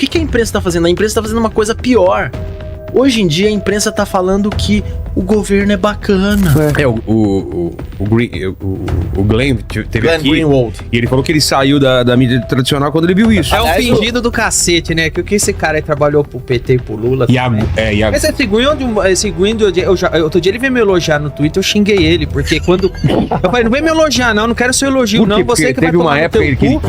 que a imprensa tá fazendo? A imprensa tá fazendo uma coisa pior. Hoje em dia a imprensa tá falando que o governo é bacana. O Glenn teve aqui Greenwald. e ele falou que ele saiu da mídia tradicional quando ele viu isso. É um fingido do cacete, né? Que esse cara aí trabalhou pro PT e pro Lula. Mas esse Greenwald, outro dia ele veio me elogiar no Twitter, eu xinguei ele, porque quando... Eu falei, não vem me elogiar não quero seu elogio não, você que vai teve uma época que ele...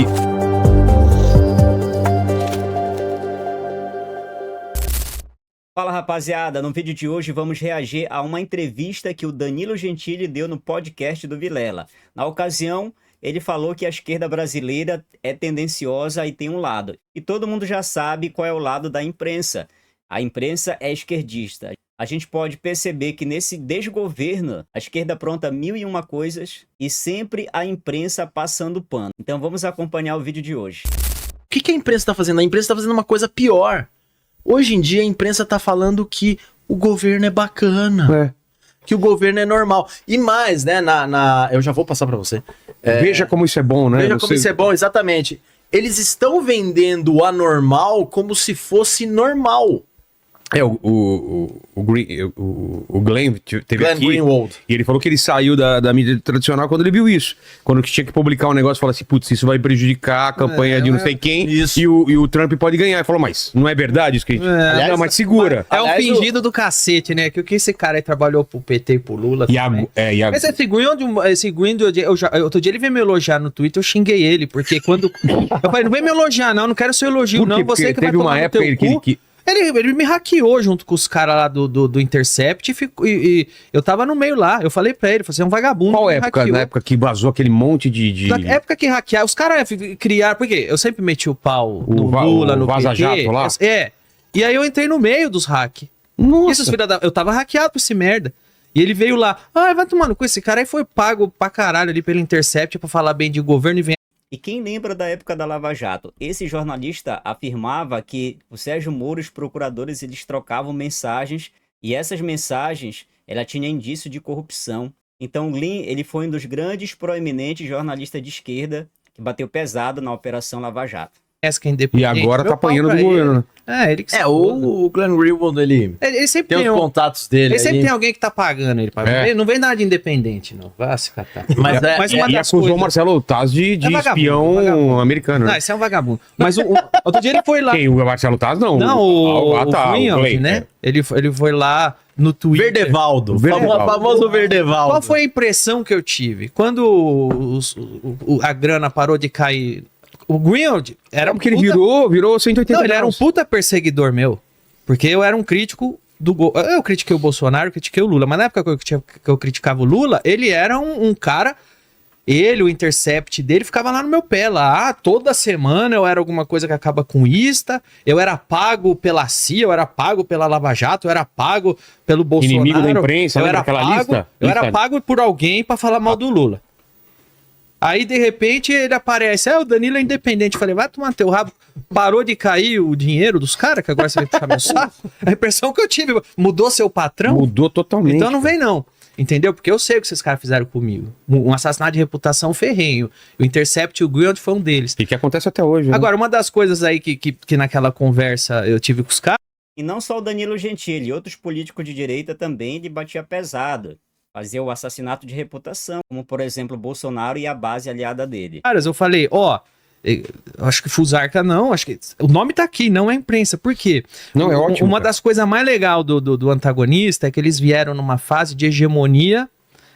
Fala rapaziada, no vídeo de hoje vamos reagir a uma entrevista que o Danilo Gentili deu no podcast do Vilela. Na ocasião, ele falou que a esquerda brasileira é tendenciosa e tem um lado. E todo mundo já sabe qual é o lado da imprensa. A imprensa é esquerdista. A gente pode perceber que nesse desgoverno, a esquerda apronta 1001 coisas e sempre a imprensa passando pano. Então vamos acompanhar o vídeo de hoje. O que a imprensa tá fazendo? A imprensa tá fazendo uma coisa pior. Hoje em dia a imprensa tá falando que o governo é bacana, que o governo é normal. E mais, né, eu já vou passar pra você. Veja como isso é bom, né? Veja como isso é bom, exatamente. Eles estão vendendo o anormal como se fosse normal. O Glenn teve aqui Greenwald. e ele falou que ele saiu da mídia tradicional quando ele viu isso. Quando tinha que publicar um negócio, falou assim, putz, isso vai prejudicar a campanha de não sei quem isso. e o Trump pode ganhar. Ele falou, mas não é verdade isso que a gente... Aliás, não, mas segura. É um fingido do cacete, né? Que esse cara aí trabalhou pro PT e pro Lula. Mas esse Greenwald, outro dia ele veio me elogiar no Twitter, eu xinguei ele, porque quando... Eu falei, não vem me elogiar não quero seu elogio não, você que vai tomar no teu cu. Ele me hackeou junto com os caras lá do Intercept e eu tava no meio lá. Eu falei pra ele, você é um vagabundo. Qual época? Na época que vazou aquele monte de... Na época que hackearam, os caras criaram... Porque eu sempre meti o pau no Lula, no Vaza PT. Jato lá? E aí eu entrei no meio dos hack. Nossa. Eu tava hackeado por esse merda. E ele veio lá. Vai tomando com esse cara aí foi pago pra caralho ali pelo Intercept pra falar bem de governo e vem... E quem lembra da época da Lava Jato? Esse jornalista afirmava que o Sérgio Moro e os procuradores eles trocavam mensagens e essas mensagens ela tinha indício de corrupção. Então Glenn ele foi um dos grandes proeminentes jornalistas de esquerda que bateu pesado na Operação Lava Jato. E agora tá apanhando do governo, né? Ele que o Glenn Greenwald, ele sempre tem os contatos dele. Ele sempre tem alguém que tá pagando ele. Ele não vem nada de independente, não. Vai se catar. Mas e acusou o Marcelo Taz de espião americano. Não, esse é um vagabundo. Mas outro dia ele foi lá. Quem? O Marcelo Taz, não. Não, o Glenn, né? Ele foi lá no Twitter. Verdevaldo. O famoso Verdevaldo. Qual foi a impressão que eu tive? Quando a grana parou de cair... O Greenwald era porque ele virou 180 Não, ele era um puta perseguidor meu. Porque eu era um crítico do... Eu critiquei o Bolsonaro, critiquei o Lula. Mas na época que eu criticava o Lula, ele era um cara... Ele, o Intercept dele, ficava lá no meu pé. Lá, toda semana eu era alguma coisa que acaba com ista. Eu era pago pela CIA, eu era pago pela Lava Jato, eu era pago pelo Bolsonaro. Inimigo da imprensa, eu era pago, eu era pago por alguém pra falar mal do Lula. Aí, de repente, ele aparece. O Danilo é independente. Eu falei, vai tomar teu rabo. Parou de cair o dinheiro dos caras, que agora você vai puxar meu saco? A impressão que eu tive. Mudou seu patrão? Mudou totalmente. Então não vem, não. Entendeu? Porque eu sei o que esses caras fizeram comigo. Um assassinato de reputação ferrenho. O Intercept e o Greenwald foi um deles. E que acontece até hoje, né? Agora, uma das coisas aí que naquela conversa eu tive com os caras... E não só o Danilo Gentili, outros políticos de direita também ele batia pesado. Fazia o assassinato de reputação, como por exemplo o Bolsonaro e a base aliada dele. Caras, eu falei, acho que Fusarca não, acho que o nome tá aqui, não é imprensa. Por quê? Não, é ótimo. Uma das coisas mais legais do antagonista é que eles vieram numa fase de hegemonia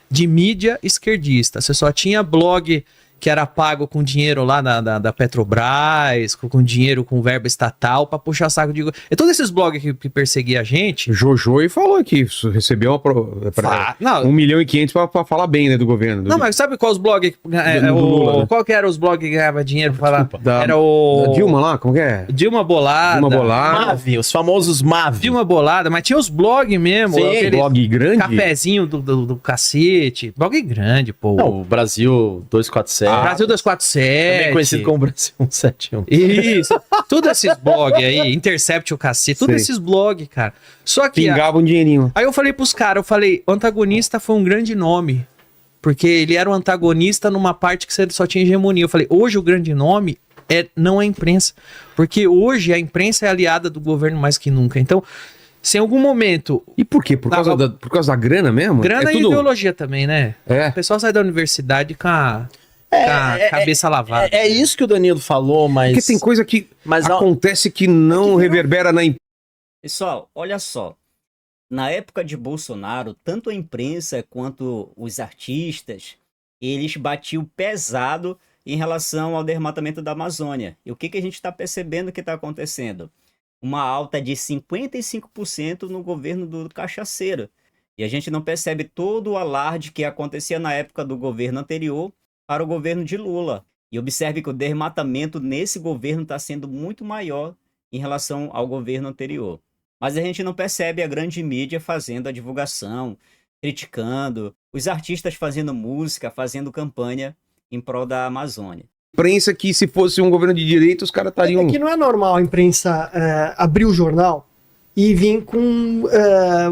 de mídia esquerdista. Você só tinha blog que era pago com dinheiro lá da Petrobras, com dinheiro com verba estatal pra puxar saco de... E todos esses blogs que perseguiam a gente... Jojo e falou que recebeu 1.500.000 pra falar bem, né, do governo. Não, mas sabe qual os blogs... Lula, né? Qual que era os blogs que ganhava dinheiro pra falar? Era da Dilma lá, como que é? Dilma Bolada. Mavi, os famosos Mavi. Dilma Bolada, mas tinha os blogs mesmo. Sim, blog grande. Cafezinho do cacete. Blog grande, pô. Não, o Brasil 247. Brasil 247. Também conhecido como Brasil 171. Isso. Todos esses blogs aí, Intercept o cacete, todos esses blogs, cara. Só que... Pingava um dinheirinho. Aí eu falei pros caras, o antagonista foi um grande nome. Porque ele era um antagonista numa parte que você só tinha hegemonia. Eu falei, hoje o grande nome não a imprensa. Porque hoje a imprensa é aliada do governo mais que nunca. Então, se em algum momento... E por quê? Por causa da grana mesmo? Grana e ideologia também, né? É. O pessoal sai da universidade com a cabeça lavada. É isso que o Danilo falou, mas... Porque tem coisa que acontece que não reverbera na imprensa. Pessoal, olha só. Na época de Bolsonaro, tanto a imprensa quanto os artistas, eles batiam pesado em relação ao desmatamento da Amazônia. E o que a gente está percebendo que está acontecendo? Uma alta de 55% no governo do cachaceiro. E a gente não percebe todo o alarde que acontecia na época do governo anterior para o governo de Lula. E observe que o desmatamento nesse governo está sendo muito maior em relação ao governo anterior. Mas a gente não percebe a grande mídia fazendo a divulgação, criticando, os artistas fazendo música, fazendo campanha em prol da Amazônia. Imprensa que se fosse um governo de direita, os caras estariam... É que não é normal a imprensa abrir o jornal e vir com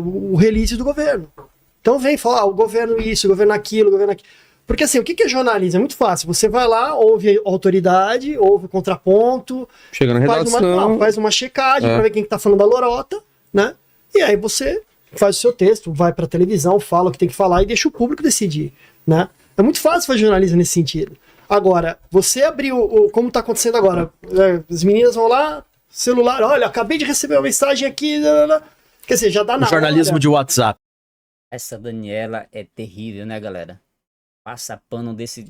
o release do governo. Então vem falar, o governo isso, o governo aquilo, o governo aquilo. Porque assim, o que é jornalismo? É muito fácil. Você vai lá, ouve a autoridade, ouve o contraponto, chega na redação, faz uma checagem para ver quem que tá falando da lorota, né? E aí você faz o seu texto, vai pra televisão, fala o que tem que falar e deixa o público decidir, né? É muito fácil fazer jornalismo nesse sentido. Agora, você abriu, como tá acontecendo agora, as meninas vão lá, celular, olha, acabei de receber uma mensagem aqui, quer dizer, já dá nada. Jornalismo de WhatsApp. Essa Daniela é terrível, né, galera? Passa pano desse...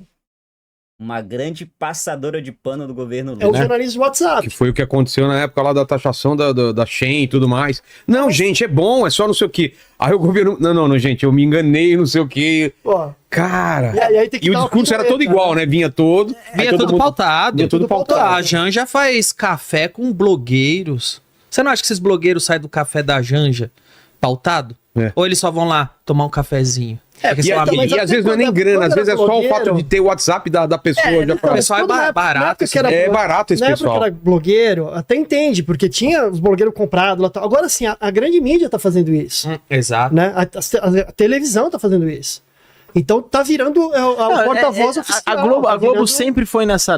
Uma grande passadora de pano do governo Lula. É o jornalismo de WhatsApp. Que foi o que aconteceu na época lá da taxação da Shein e tudo mais. Não, gente, é bom, é só não sei o quê. Aí o governo... Não, gente, eu me enganei, não sei o quê. Ó, cara... E o discurso era todo igual, né? Vinha todo... Vinha tudo pautado. Vinha tudo pautado. A Janja faz café com blogueiros. Você não acha que esses blogueiros saem do café da Janja pautado? É. Ou eles só vão lá tomar um cafezinho? E às vezes não é nem grana, às vezes é só o fato de ter o WhatsApp da pessoa. Já pra... O pessoal é barato. É barato esse pessoal. Na época que era blogueiro, até entende, porque tinha os blogueiros comprados lá. Agora sim, a grande mídia tá fazendo isso. Exato. Né? A televisão tá fazendo isso. Então tá virando o porta-voz oficial. A Globo sempre foi nessa...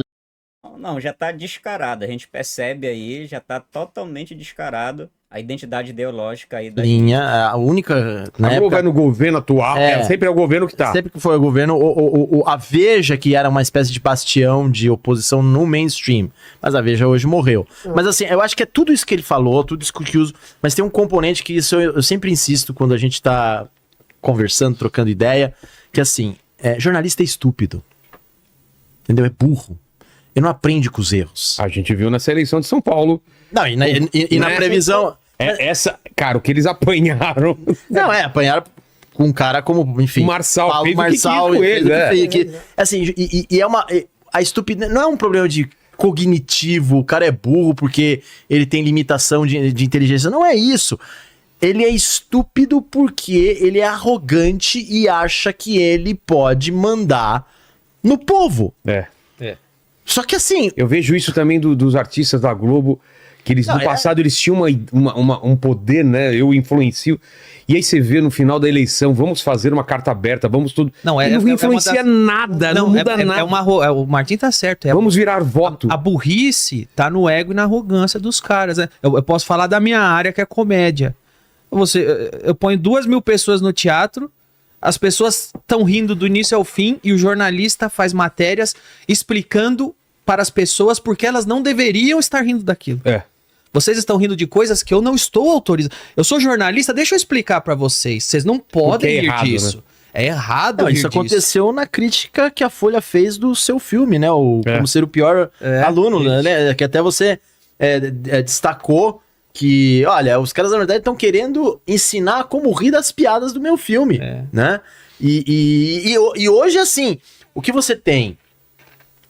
Não, já tá descarado. A gente percebe aí, já tá totalmente descarado a identidade ideológica aí da linha, a única... A Globo vai no governo atual, sempre é o governo que tá. Sempre que foi o governo, a Veja, que era uma espécie de bastião de oposição no mainstream, mas a Veja hoje morreu. Mas assim, eu acho que é tudo isso que ele falou, tudo isso que eu uso, mas tem um componente que isso eu sempre insisto quando a gente tá conversando, trocando ideia, que assim, jornalista é estúpido, entendeu? É burro. Ele não aprende com os erros. A gente viu nessa eleição de São Paulo. Não, e na previsão... Cara, o que eles apanharam... Não, apanharam com um cara como, enfim... O Marçal Paulo fez Marçal, o que quis com ele, assim, é uma... A estupidez... Não é um problema de cognitivo, o cara é burro porque ele tem limitação de inteligência. Não é isso. Ele é estúpido porque ele é arrogante e acha que ele pode mandar no povo. Só que assim... Eu vejo isso também dos artistas da Globo, que eles no passado eles tinham um poder, né? Eu influencio. E aí você vê no final da eleição, vamos fazer uma carta aberta, vamos tudo... Não influencia nada, não muda nada. O Martim tá certo. Vamos virar voto. A burrice tá no ego e na arrogância dos caras, né? Eu posso falar da minha área, que é comédia. Eu ponho 2.000 pessoas no teatro, as pessoas estão rindo do início ao fim e o jornalista faz matérias explicando para as pessoas porque elas não deveriam estar rindo daquilo. Vocês estão rindo de coisas que eu não estou autorizando. Eu sou jornalista, deixa eu explicar para vocês. Vocês não podem rir disso. Né? É errado isso aconteceu na crítica que a Folha fez do seu filme, né? Como ser o pior aluno, né? Que até você destacou que, olha, os caras na verdade estão querendo ensinar como rir das piadas do meu filme, né? E hoje, assim, o que você tem?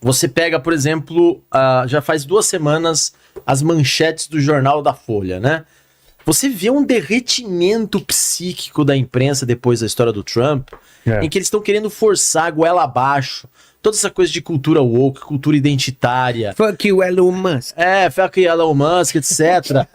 Você pega, por exemplo, já faz 2 semanas as manchetes do jornal da Folha, né? Você vê um derretimento psíquico da imprensa depois da história do Trump, em que eles estão querendo forçar a goela abaixo toda essa coisa de cultura woke, cultura identitária. Fuck you, Elon Musk. Fuck you, Elon Musk, etc.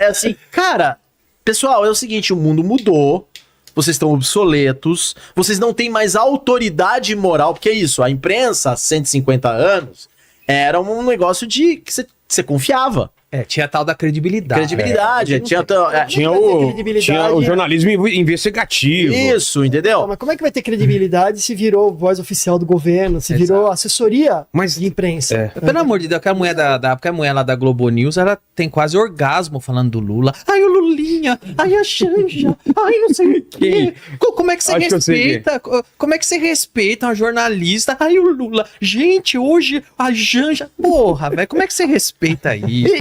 Assim, cara, pessoal, é o seguinte, o mundo mudou, vocês estão obsoletos, vocês não têm mais autoridade moral, porque é isso, a imprensa há 150 anos, era um negócio de que você confiava. Tinha a tal da credibilidade. Credibilidade, Tinha o jornalismo investigativo. Isso, entendeu? Mas como é que vai ter credibilidade se virou voz oficial do governo, se virou assessoria de imprensa? Pelo amor de Deus, porque a mulher lá da Globo News, ela tem quase orgasmo falando do Lula. Ai, o Lulinha, ai, a Janja, ai, não sei o quê. Como é que você respeita? Como é que você respeita uma jornalista? Ai, o Lula. Gente, hoje a Janja. Porra, velho, como é que você respeita isso?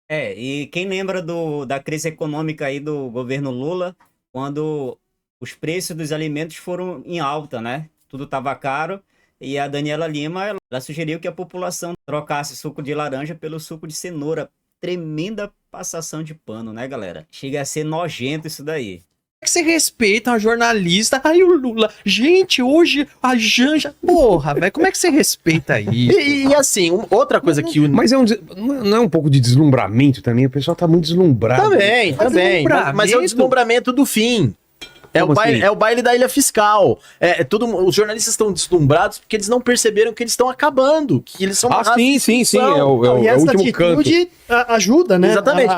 E quem lembra da crise econômica aí do governo Lula, quando os preços dos alimentos foram em alta, né? Tudo estava caro, e a Daniela Lima, ela sugeriu que a população trocasse suco de laranja pelo suco de cenoura. Tremenda passação de pano, né, galera? Chega a ser nojento isso daí. Que você respeita uma jornalista? Ai, o Lula. Gente, hoje a Janja. Porra, velho, como é que você respeita isso? E assim, outra coisa que... Mas não é um pouco de deslumbramento também? O pessoal tá muito deslumbrado. Também. Mas é o deslumbramento do fim. É o baile da ilha fiscal. Os jornalistas estão deslumbrados porque eles não perceberam que eles estão acabando. Que eles são sim. É o último canto. Ajuda, né? Exatamente.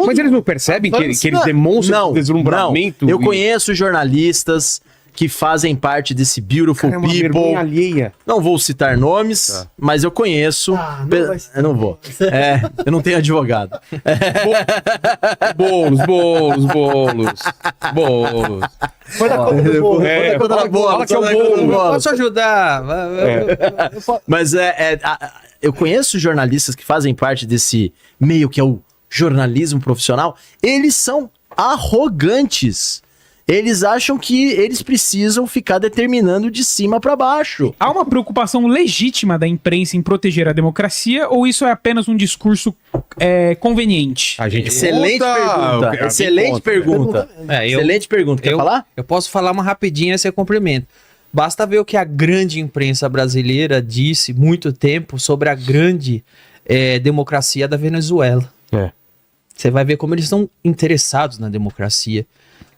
Mas eles não percebem que eles demonstram deslumbramento? Não. Eu conheço jornalistas que fazem parte desse beautiful people. Alheia. Não vou citar nomes, mas eu conheço. Eu não vou. Eu não tenho advogado. Bolos. Foi da conta do bolo. Fala que é o bolo. Posso ajudar? Mas eu conheço jornalistas que fazem parte desse meio que é o jornalismo profissional. Eles são arrogantes. Eles acham que eles precisam ficar determinando de cima para baixo. Há uma preocupação legítima da imprensa em proteger a democracia ou isso é apenas um discurso conveniente? Excelente pergunta. Excelente pergunta. Quer falar? Eu posso falar uma rapidinha e você complementa. Basta ver o que a grande imprensa brasileira disse muito tempo sobre a grande democracia da Venezuela. Você vai ver como eles estão interessados na democracia.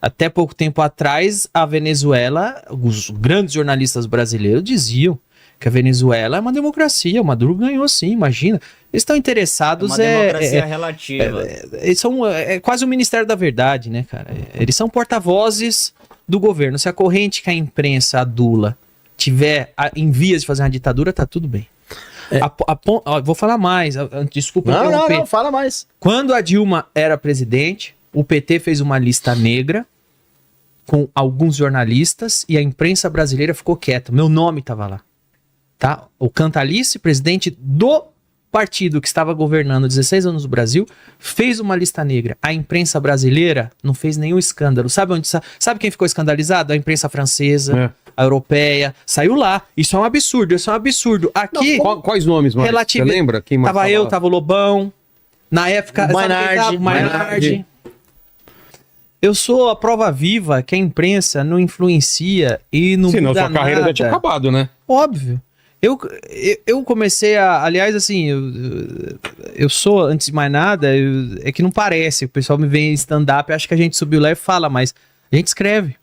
Até pouco tempo atrás, a Venezuela, os grandes jornalistas brasileiros diziam que a Venezuela é uma democracia. O Maduro ganhou sim, imagina. Eles estão interessados... É uma democracia relativa. Eles são quase o Ministério da Verdade, né, cara? Eles são porta-vozes do governo. Se a corrente que a imprensa adula tiver em vias de fazer uma ditadura, tá tudo bem. Vou falar mais, desculpa interromper. Não, fala mais. Quando a Dilma era presidente, o PT fez uma lista negra com alguns jornalistas e a imprensa brasileira ficou quieta. Meu nome estava lá. Tá? O Cantalice, presidente do partido que estava governando 16 anos no Brasil, fez uma lista negra. A imprensa brasileira não fez nenhum escândalo. Sabe quem ficou escandalizado? A imprensa francesa, a europeia. Saiu lá. Isso é um absurdo. Aqui... Quais nomes, Maurício? Você lembra? Quem mais tava o Lobão. Na época... Mainardi. Eu sou a prova viva que a imprensa não influencia e não muda nada. Senão sua carreira já tinha acabado, né? Óbvio. Eu comecei a... Aliás, assim, eu sou, antes de mais nada, é que não parece. O pessoal me vê em stand-up, acha que a gente subiu lá e fala, mas a gente escreve.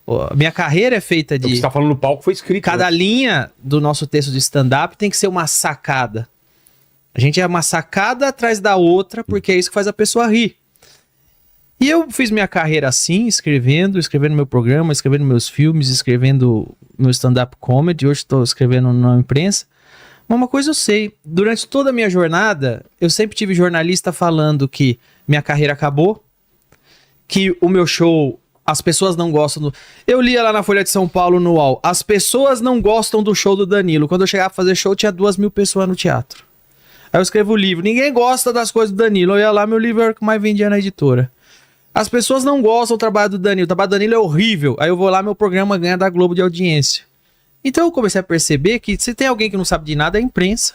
A minha carreira é feita de... O que você tá falando no palco foi escrito. Cada linha do nosso texto de stand-up tem que ser uma sacada. A gente é uma sacada atrás da outra, porque é isso que faz a pessoa rir. E eu fiz minha carreira assim, escrevendo meu programa, escrevendo meus filmes, escrevendo meu stand-up comedy. Hoje estou escrevendo na imprensa. Mas uma coisa eu sei, durante toda a minha jornada, eu sempre tive jornalista falando que minha carreira acabou, que o meu show, as pessoas não gostam do... Eu lia lá na Folha de São Paulo, no UOL, as pessoas não gostam do show do Danilo. Quando eu chegava a fazer show, tinha 2.000 pessoas no teatro. Aí eu escrevo o livro, ninguém gosta das coisas do Danilo. Eu ia lá, meu livro era o que mais vendia na editora. As pessoas não gostam do trabalho do Danilo. O trabalho do Danilo é horrível. Aí eu vou lá, meu programa ganha da Globo de audiência. Então eu comecei a perceber que se tem alguém que não sabe de nada, é a imprensa.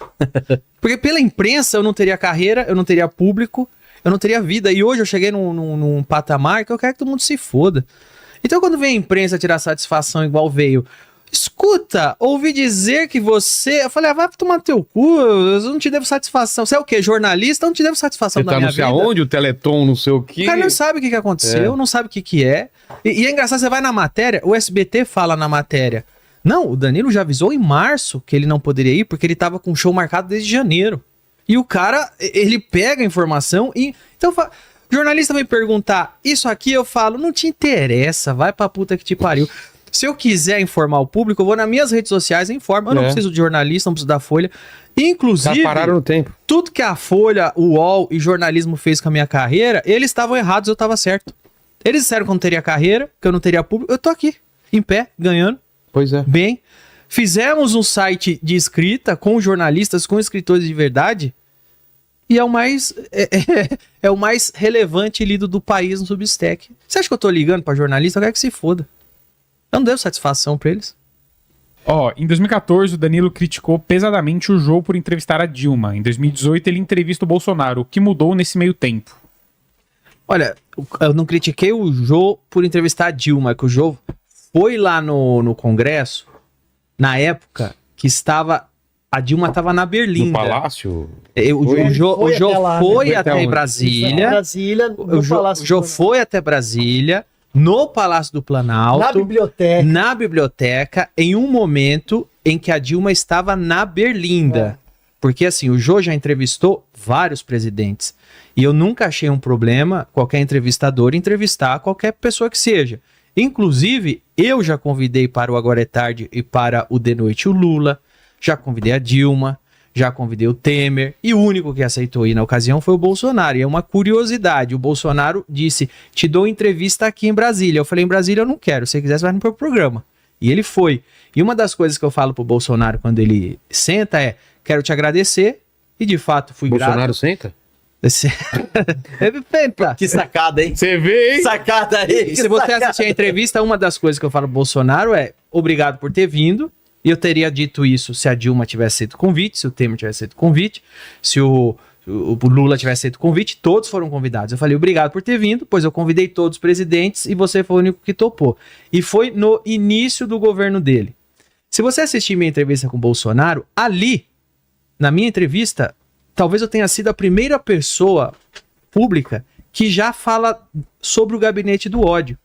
Porque pela imprensa eu não teria carreira, eu não teria público, eu não teria vida. E hoje eu cheguei num patamar que eu quero que todo mundo se foda. Então quando vem a imprensa tirar satisfação igual veio... Escuta, ouvi dizer que você... Eu falei, vai tomar teu cu, eu não te devo satisfação. Você é o quê? Jornalista? Eu não te devo satisfação da minha vida. Você tá não sei aonde, o Teleton, não sei o quê. O cara não sabe o que aconteceu, não sabe o que é. E é engraçado, você vai na matéria, o SBT fala na matéria, Não, o Danilo já avisou em março que ele não poderia ir porque ele tava com um show marcado desde janeiro. E o cara, ele pega a informação e... Então, o jornalista vai perguntar, isso aqui eu falo, não te interessa, vai pra puta que te pariu. Se eu quiser informar o público, eu vou nas minhas redes sociais e informo. Eu não preciso de jornalista, não preciso da Folha. Inclusive, pararam no tempo. Tudo que a Folha, o UOL e jornalismo fez com a minha carreira, eles estavam errados, eu tava certo. Eles disseram que eu não teria carreira, que eu não teria público. Eu tô aqui, em pé, ganhando. Pois é. Bem. Fizemos um site de escrita com jornalistas, com escritores de verdade. E é o mais é o mais relevante lido do país no Substack. Você acha que eu tô ligando pra jornalista? Eu quero que se foda. Eu não devo satisfação pra eles. Em 2014, o Danilo criticou pesadamente o Jô por entrevistar a Dilma. Em 2018, ele entrevista o Bolsonaro. O que mudou nesse meio tempo? Olha, eu não critiquei o Jô por entrevistar a Dilma, que o Jô foi lá no Congresso, na época que a Dilma estava na Berlinda. No Palácio? O Jô foi até Brasília. O Jô foi até Brasília, no Palácio do Planalto. Na biblioteca, em um momento em que a Dilma estava na Berlinda. Porque assim, o Jô já entrevistou vários presidentes. E eu nunca achei um problema qualquer entrevistador entrevistar qualquer pessoa que seja. Inclusive, eu já convidei para o Agora é Tarde e para o De Noite o Lula, já convidei a Dilma, já convidei o Temer, e o único que aceitou ir na ocasião foi o Bolsonaro. E é uma curiosidade, o Bolsonaro disse, te dou entrevista aqui em Brasília. Eu falei, em Brasília eu não quero, se você quiser você vai no meu programa. E ele foi. E uma das coisas que eu falo pro Bolsonaro quando ele senta é, quero te agradecer, e de fato fui grato. Bolsonaro senta? Que sacada, hein? Você vê, hein? Sacada aí. Se você assistir a entrevista, uma das coisas que eu falo pro Bolsonaro é obrigado por ter vindo. E eu teria dito isso se a Dilma tivesse feito convite, se o Temer tivesse feito convite, se o Lula tivesse feito convite, todos foram convidados. Eu falei, obrigado por ter vindo, pois eu convidei todos os presidentes e você foi o único que topou. E foi no início do governo dele. Se você assistir minha entrevista com o Bolsonaro, ali, na minha entrevista, talvez eu tenha sido a primeira pessoa pública que já fala sobre o gabinete do ódio.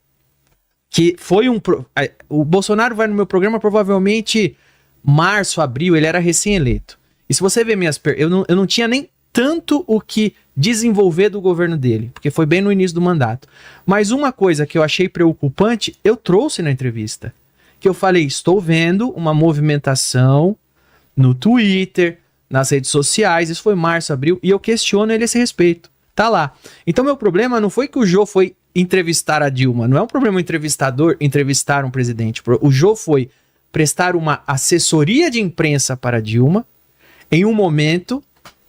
Que foi o Bolsonaro vai no meu programa provavelmente março, abril, ele era recém-eleito. E se você ver eu não tinha nem tanto o que desenvolver do governo dele, porque foi bem no início do mandato. Mas uma coisa que eu achei preocupante, eu trouxe na entrevista. Que eu falei, estou vendo uma movimentação no Twitter, nas redes sociais, isso foi março, abril, e eu questiono ele a esse respeito. Tá lá. Então meu problema não foi que o Jô foi entrevistar a Dilma, não é um problema o entrevistador entrevistar um presidente. O Jô foi prestar uma assessoria de imprensa para a Dilma em um momento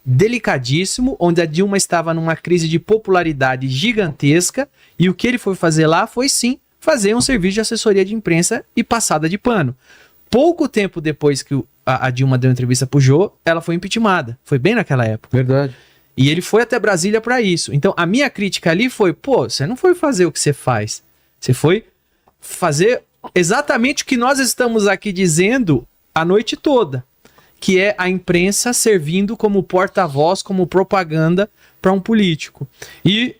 delicadíssimo, onde a Dilma estava numa crise de popularidade gigantesca, e o que ele foi fazer lá foi sim fazer um serviço de assessoria de imprensa e passada de pano. Pouco tempo depois que a Dilma deu entrevista pro Jô, ela foi impeachmentada. Foi bem naquela época. Verdade. E ele foi até Brasília para isso. Então, a minha crítica ali foi, você não foi fazer o que você faz. Você foi fazer exatamente o que nós estamos aqui dizendo a noite toda. Que é a imprensa servindo como porta-voz, como propaganda para um político. E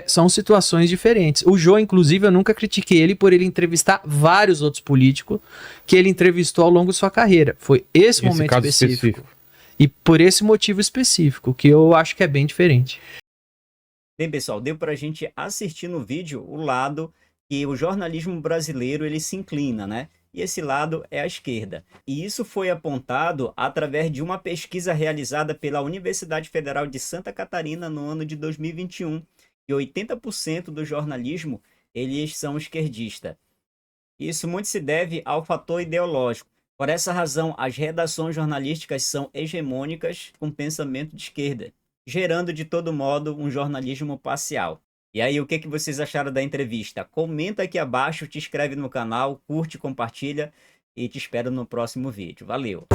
são situações diferentes. O Jô, inclusive, eu nunca critiquei ele por ele entrevistar vários outros políticos que ele entrevistou ao longo de sua carreira. Foi esse momento específico. E por esse motivo específico, que eu acho que é bem diferente. Bem, pessoal, deu pra gente assistir no vídeo o lado que o jornalismo brasileiro ele se inclina, né? E esse lado é a esquerda. E isso foi apontado através de uma pesquisa realizada pela Universidade Federal de Santa Catarina no ano de 2021. E 80% do jornalismo, eles são esquerdistas. Isso muito se deve ao fator ideológico. Por essa razão, as redações jornalísticas são hegemônicas com pensamento de esquerda, gerando de todo modo um jornalismo parcial. E aí, o que vocês acharam da entrevista? Comenta aqui abaixo, te inscreve no canal, curte, compartilha e te espero no próximo vídeo. Valeu!